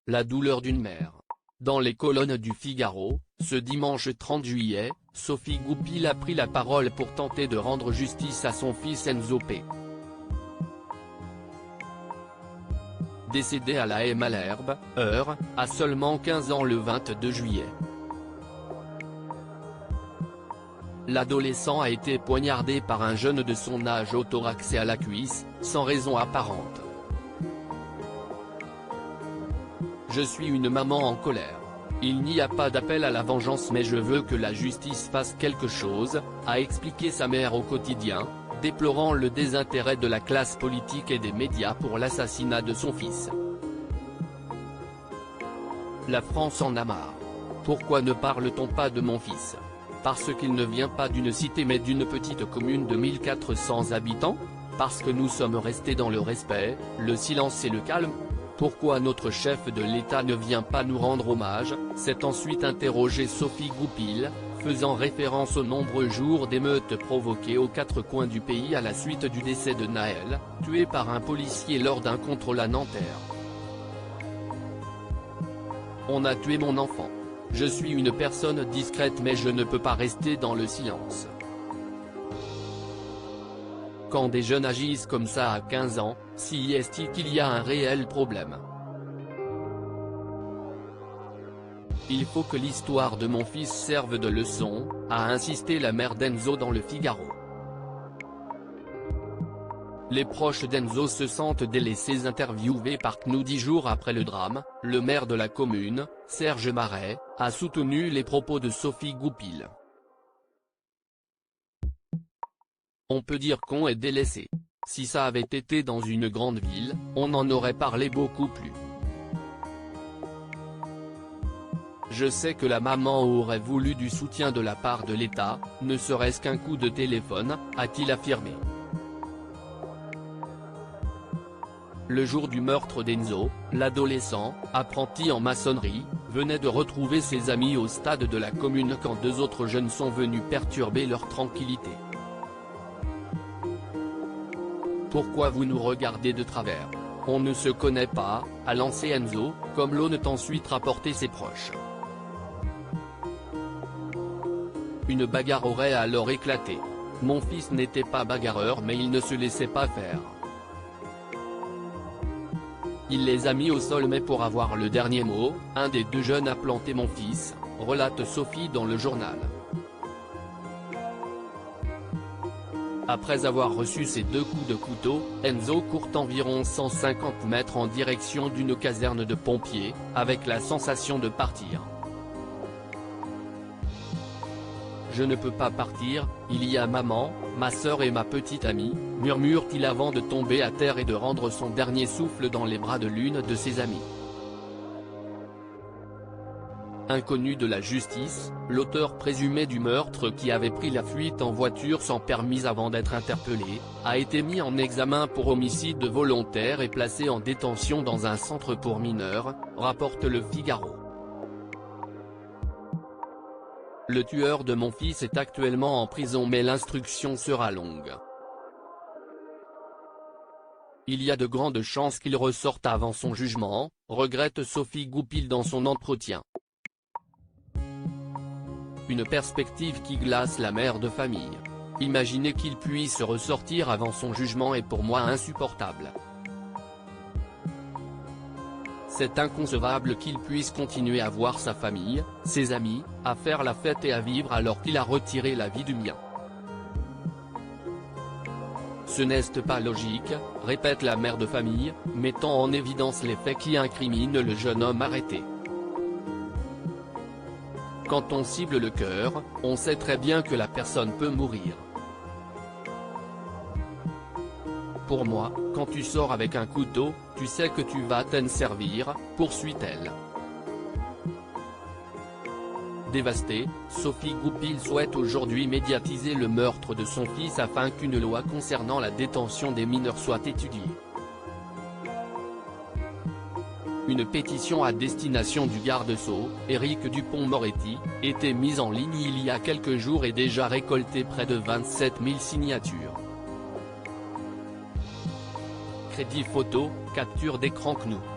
La douleur d'une mère. Dans les colonnes du Figaro, ce dimanche 30 juillet, Sophie Goupil a pris la parole pour tenter de rendre justice à son fils Enzo P. Décédé à la haie Malherbe, Eure, à seulement 15 ans le 22 juillet. L'adolescent a été poignardé par un jeune de son âge au thorax et à la cuisse, sans raison apparente. Je suis une maman en colère. Il n'y a pas d'appel à la vengeance mais je veux que la justice fasse quelque chose, a expliqué sa mère au Quotidien, déplorant le désintérêt de la classe politique et des médias pour l'assassinat de son fils. La France en a marre. Pourquoi ne parle-t-on pas de mon fils ? Parce qu'il ne vient pas d'une cité mais d'une petite commune de 1400 habitants ? Parce que nous sommes restés dans le respect, le silence et le calme ? Pourquoi notre chef de l'État ne vient pas nous rendre hommage, s'est ensuite interrogée Sophie Goupil, faisant référence aux nombreux jours d'émeutes provoquées aux quatre coins du pays à la suite du décès de Naël, tué par un policier lors d'un contrôle à Nanterre. On a tué mon enfant. Je suis une personne discrète mais je ne peux pas rester dans le silence. Quand des jeunes agissent comme ça à 15 ans, si est-il qu'il y a un réel problème. Il faut que l'histoire de mon fils serve de leçon, a insisté la mère d'Enzo dans le Figaro. Les proches d'Enzo se sentent délaissés. Interviewé par CNews 10 jours après le drame, le maire de la commune, Serge Marais, a soutenu les propos de Sophie Goupil. On peut dire qu'on est délaissé. Si ça avait été dans une grande ville, on en aurait parlé beaucoup plus. Je sais que la maman aurait voulu du soutien de la part de l'État, ne serait-ce qu'un coup de téléphone, a-t-il affirmé. Le jour du meurtre d'Enzo, l'adolescent, apprenti en maçonnerie, venait de retrouver ses amis au stade de la commune quand deux autres jeunes sont venus perturber leur tranquillité. Pourquoi vous nous regardez de travers ? On ne se connaît pas, a lancé Enzo, comme l'ont ensuite rapporté ses proches. Une bagarre aurait alors éclaté. Mon fils n'était pas bagarreur mais il ne se laissait pas faire. Il les a mis au sol mais pour avoir le dernier mot, un des deux jeunes a planté mon fils, relate Sophie dans le journal. Après avoir reçu ces deux coups de couteau, Enzo court environ 150 mètres en direction d'une caserne de pompiers, avec la sensation de partir. Je ne peux pas partir, il y a maman, ma sœur et ma petite amie, murmure-t-il avant de tomber à terre et de rendre son dernier souffle dans les bras de l'une de ses amies. Inconnu de la justice, l'auteur présumé du meurtre qui avait pris la fuite en voiture sans permis avant d'être interpellé, a été mis en examen pour homicide volontaire et placé en détention dans un centre pour mineurs, rapporte le Figaro. Le tueur de mon fils est actuellement en prison mais l'instruction sera longue. Il y a de grandes chances qu'il ressorte avant son jugement, regrette Sophie Goupil dans son entretien. Une perspective qui glace la mère de famille. Imaginer qu'il puisse ressortir avant son jugement est pour moi insupportable. C'est inconcevable qu'il puisse continuer à voir sa famille, ses amis, à faire la fête et à vivre alors qu'il a retiré la vie du mien. Ce n'est pas logique, répète la mère de famille, mettant en évidence les faits qui incriminent le jeune homme arrêté. Quand on cible le cœur, on sait très bien que la personne peut mourir. Pour moi, quand tu sors avec un couteau, tu sais que tu vas t'en servir, poursuit-elle. Dévastée, Sophie Goupil souhaite aujourd'hui médiatiser le meurtre de son fils afin qu'une loi concernant la détention des mineurs soit étudiée. Une pétition à destination du garde-sceau, Éric Dupond-Moretti, était mise en ligne il y a quelques jours et déjà récolté près de 27 000 signatures. Crédit photo, capture d'écran CNews.